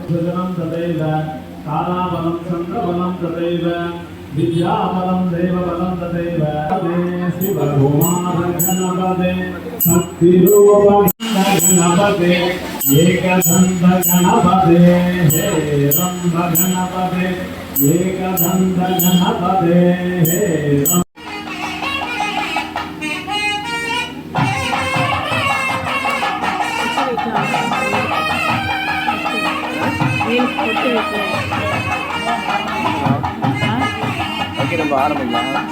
सजनं तदैव ताराबलं चन्द्रबलं तदैव विद्याबलं देवबलं तदैव शिवभूमागणपते शक्तिरूपगणपते एकदन्तगणपते हे रम्भगणपते एकदन्तगणपते हे நம்ம ஆரம்பிக்கலாம்.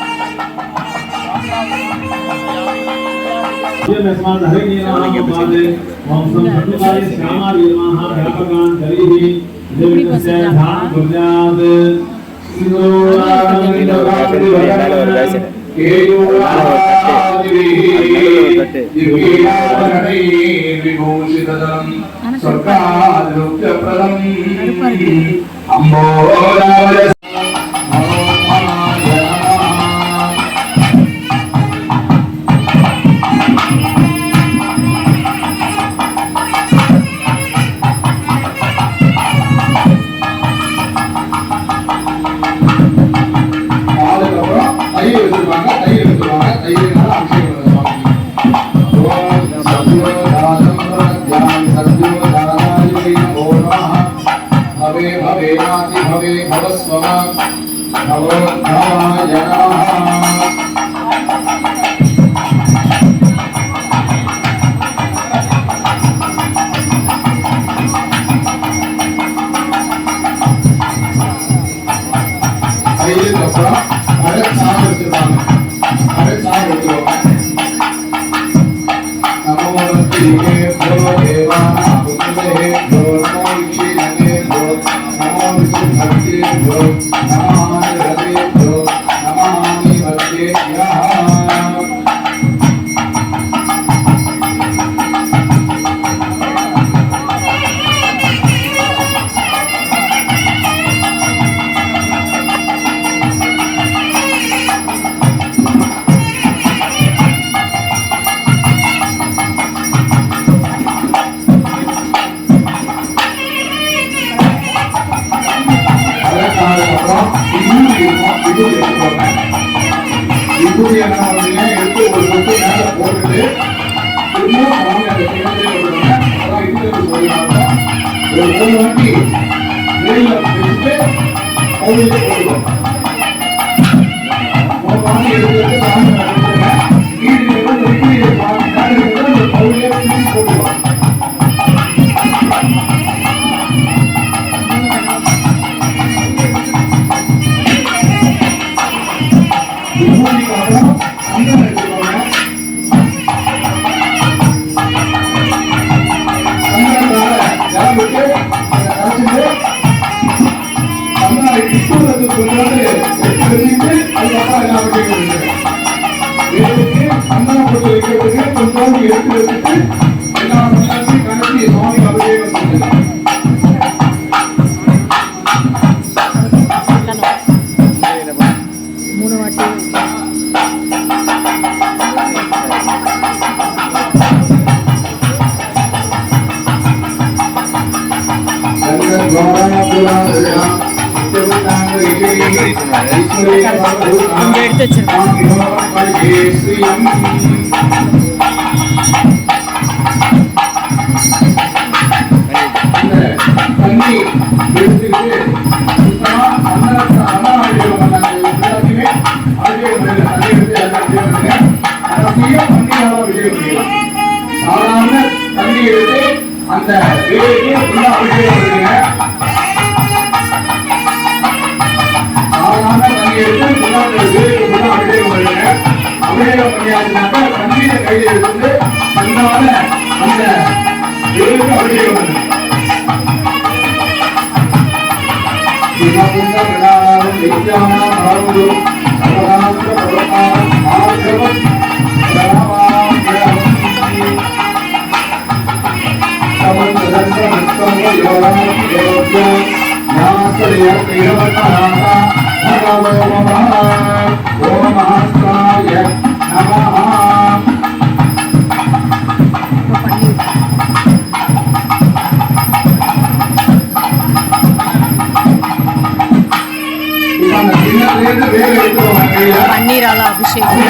கங்கையால அபிஷேகம்.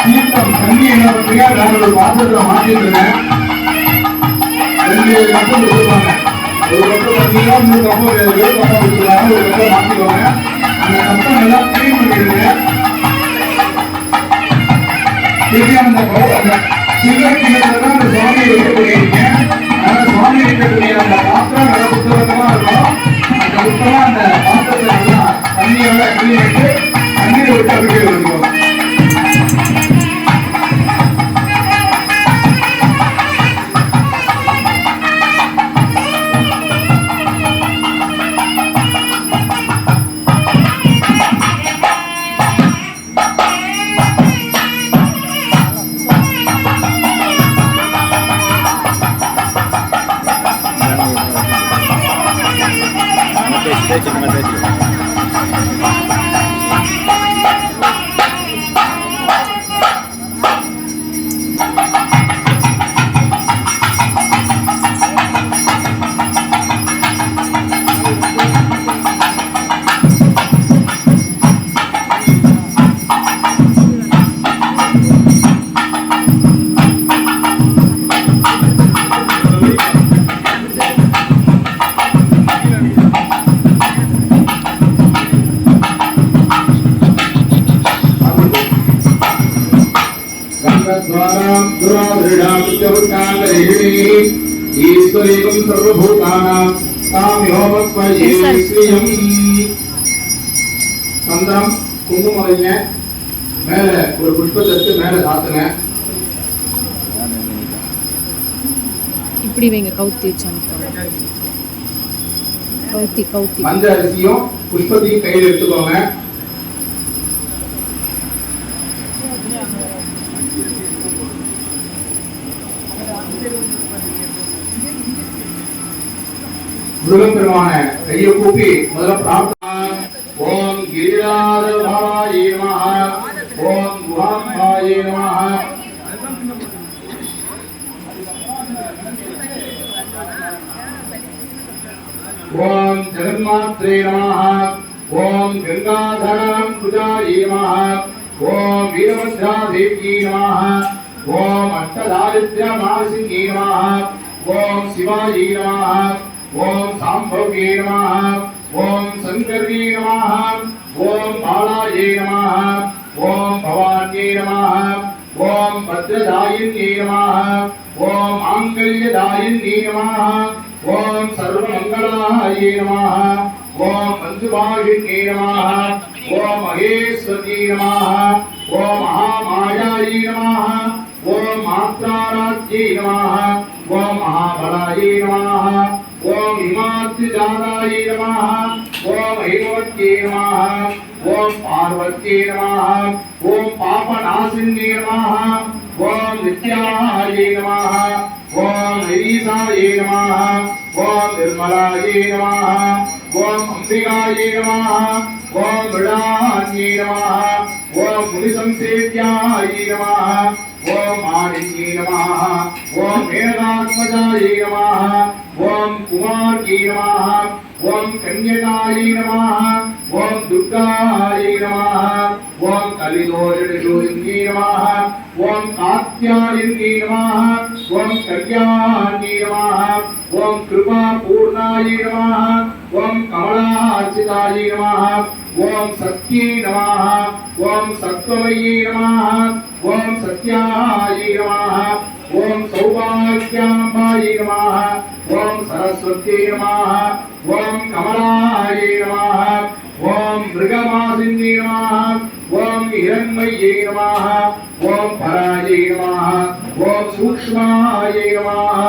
தீர்த்தம் தண்ணி என்ன பண்றீங்க, வேற ஒரு பாத்திரத்துல மாற்றிடுங்க. 2 கப்பு கொடுப்பாங்க. ஒரு கப்பு பார்த்தீங்கன்னா 3 கப்பு வேறு கப்பை கொடுத்துருவாங்க. ஒரு கப்பை மாற்றிடுவாங்க. அந்த கப்பை நல்லா கிளீன் பண்ணிடுங்க. திருப்பி அந்த சில்வர் கிணத்துல அந்த சுவாமியை வைக்கக்கூடியீங்க. அந்த சுவாமி வைக்கக்கூடிய அந்த பாத்திரம் நல்ல புத்தகமா இருக்கும். அந்த புத்தகம் அந்த பாத்திரத்தை நல்லா தண்ணியோட கிளீன் பண்ணிட்டு தண்ணீரை விட்டு அபிஷேகம் பண்ணிக்குவோம். ஈஸ்வரீகம் சர்வபூதானாம் தாமியோமத்வயே ஸ்ரீயம். சந்தனம் குங்குமம் வைங்க. மேல ஒரு புஷ்பத்தை எடுத்து மேல சாத்துங்க. இப்படி வைங்க. கவுத்தி வச்சாங்க. கவுத்தி கவுத்தி. மஞ்சள் அரிசியும் புஷ்பத்தையும் கையில் எடுத்துக்கோங்க. முருகன் பெருமான கையை கூப்பி முதல்ல பிரார்த்தனை. ஓம் கிரிராஜபாலாய நமஹ. ஓம் குஹாம்பாய நமஹ. ஓம் ஜெகன்மாத்ரே நமஹ. ஓம் கங்காதரம் புஜாய நமஹ. ஓம் வீரபத்ராதேவ்யை நமஹ. ஓம் அஷ்டதாரித்ய மாசிங்கை நமஹ. ஓம் சிவாய நமஹ. ஓம் சாம்பவ்யே நமஹ. ஓம் சங்கர்யே நமஹ. ஓம் பாலாயே நமஹ. ஓம் பவான்யே நமஹ. ஓம் பத்ரதாயின்யே நமஹ. ஓம் மாங்கல்யதாயின்யே நமஹ. ஓம் சர்வமங்களாயே நமஹ. ஓம் மந்துபாகின்யே நமஹ. ஓம் மகேஸ்வரியே நமஹ. ஓம் மகாமாயாயே நமஹ. ஓம் மாத்ராராஜ்யே நமஹ. ஓம் மகாபலாயே நமஹ. ஓம் இமாத்ரிஜாதாயே நமஹ. ஓம் ஐவத்யே நமஹ. ஓம் பார்வத்யே நமஹ. ஓம் பாபநாசின்யே நமஹ. ஓம் நித்யாயே நமஹ. ஓம் ஹரீசாயே நமஹ. ஓம் நிர்மலாயே நமஹ. ஓம் அம்பிகாயே நமஹ. ஓம் விடான்யே நமஹ. ஓம் முனிசம்சேவ்யாயே நமஹ. ஓம் ஆதித்யே நமஹ. ஓம் மேனகாத்மஜாயே நமஹ. ஓம் குமார்யே நமஹ. ஓம் கன்யகாயே நமஹ. ஓம் துர்காயே நமஹ. ஓம் கலிதோஷனிஷூலிங்கே நமஹ. ஓம் காத்யாயன்யே நமஹ. ஓம் கல்யாண்யே நமஹ. ஓம் கிருபா பூர்ணாயே நமஹ. ஓம் கமலார்ச்சிதாயே நமஹ. ஓம் சத்யே நமஹ. ஓம் சத்வமயே நமஹ. ஓம் சத்யாயே நமஹ. ஓம் சௌபாக்யாம்பாயே நமஹ. ஓம் சரஸ்வத்யே நமஹ. ஓம் கமலாயே நமஹ. ஓம் மிருகமாசின்யே நமஹ. ஓம் ஹிரண்மயே நமஹ. ஓம் பராயே நமஹ. ஓம் சூக்ஷ்மாயே நமஹ.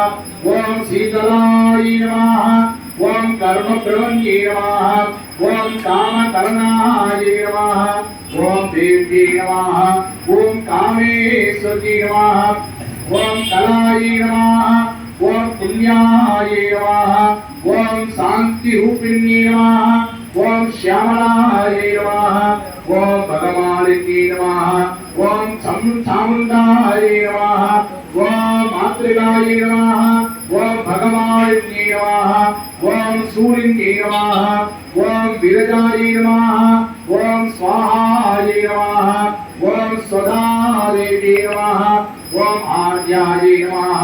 ஓம் சீதளாயே நமஹ. ஓம் கர்மபிரவண்யே நமஹ. ஓம் காமகரணாயே நமஹ. ஓம் தேவ்யே நமஹ. ஓம் காமேஸ்வரியே நமஹ. ஓம் கலாயே நமஹ. ஓம் புண்ணியாயே நமஹ. ஓம் சாந்தி ரூபிண்யே நமஹ. ஓம் ஷியாமளாயே நமஹ. ஓம் பகமாலின்யே நமஹ. ஓம் சாமுண்டாயே நமஹ. ஓம் மாத்ரிகாயே நமஹ. ஓம் பகமாலின்யே நமஹ. ஓம் சூலின்யே நமஹ. ஓம் விரஜாயே நமஹ. ஓம் ஸ்வாஹாய ருத்ராயை நமः ஓம் ஸ்வதாதேவி நமः ஓம் ஆர்யாயை நமः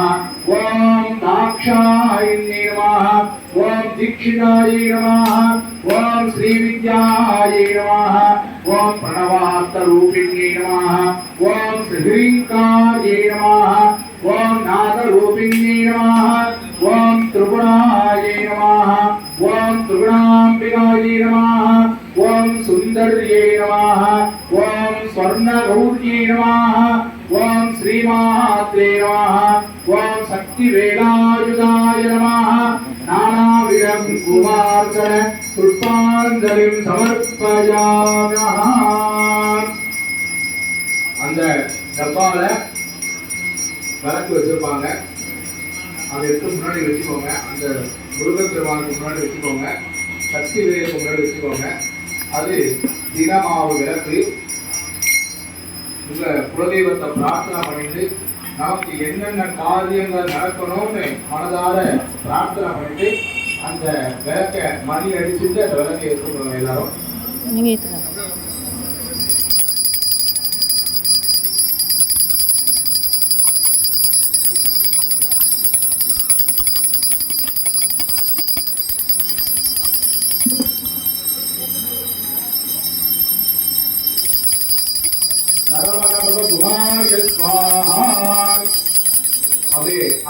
ஓம் தாக்ஷாயினி நமः ஓம் தீக்ஷிதாயை நமः ஓம் ஸ்ரீவித்யாயை நமः ஓம் பிரணவார்த்தரூபிண்யை நமः ஓம் ஸ்ரீங்காயை நமः ஓம் நாதரூபிண்யை நமः ஓம் திரிபுராயை நமः ஓம் திரிபுராம்பிகாயை நமः ஓம் சுந்தர்யை நமः ஓம் ஸ்வர்ணகௌர்யை நமः ஓம் ஸ்ரீமாத்ரே நமः ஓம் சக்திவேலாயுதாய நமः நானாவிதம் குமார்கண புஷ்பாஞ்சலிம் சமர்ப்பயாமः. அந்த டப்பால விளக்கு வச்சிருப்பாங்க, அதை எடுத்து முன்னாடி வச்சுக்கோங்க. அந்த முருகன் பெருமானுக்கு முன்னாடி வச்சுக்கோங்க, சக்தி வேலுக்கு முன்னாடி வச்சுக்கோங்க. அது தினமாவு விளக்கு. உங்க குலதெய்வத்தை பிரார்த்தனை பண்ணிட்டு நமக்கு என்னென்ன காரியங்கள் நடக்கணும்னு மனதார பிரார்த்தனை பண்ணிட்டு அந்த விளக்க மணி அடிச்சுட்டு அந்த விளக்கை எடுத்துக்கோங்க எல்லாரும். நீங்க ஏத்துங்க.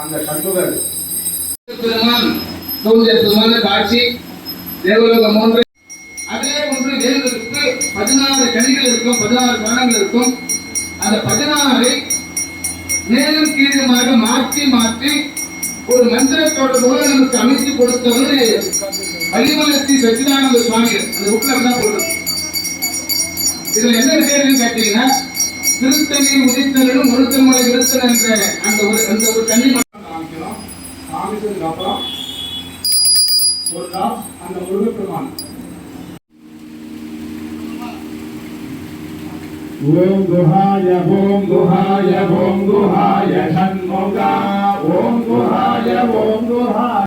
அந்த கண்ணுகள் காட்சி தேவலோகம் ஒன்று. அதே போன்று வேலுக்கு 16 கனிகள் இருக்கும், 16 கரணங்கள் இருக்கும். அந்த 16 மேலும் கீழுமாக மாற்றி மாற்றி ஒரு மந்திரத்தோட போல நமக்கு அமைத்து கொடுத்தவர் வலிமலத்தி சச்சிதானந்த சுவாமிகள். அந்த புக்ல தான் போடுறது. இதுல என்ன விஷயம் கேட்டீங்கன்னா, திருத்தணியில் உதித்தலும் ஒருத்தமலை விருத்தல் என்ற அந்த ஒரு தனி காமிக்கிறோம். காமிச்சதுக்கு அப்புறம் ஒரு டாப் அந்த முருகப்பெருமான் ஓம் குஹாய ஓம் குஹாய ஓம் குஹாய சண்முகா ஓம் குஹாய ஓம் குஹாய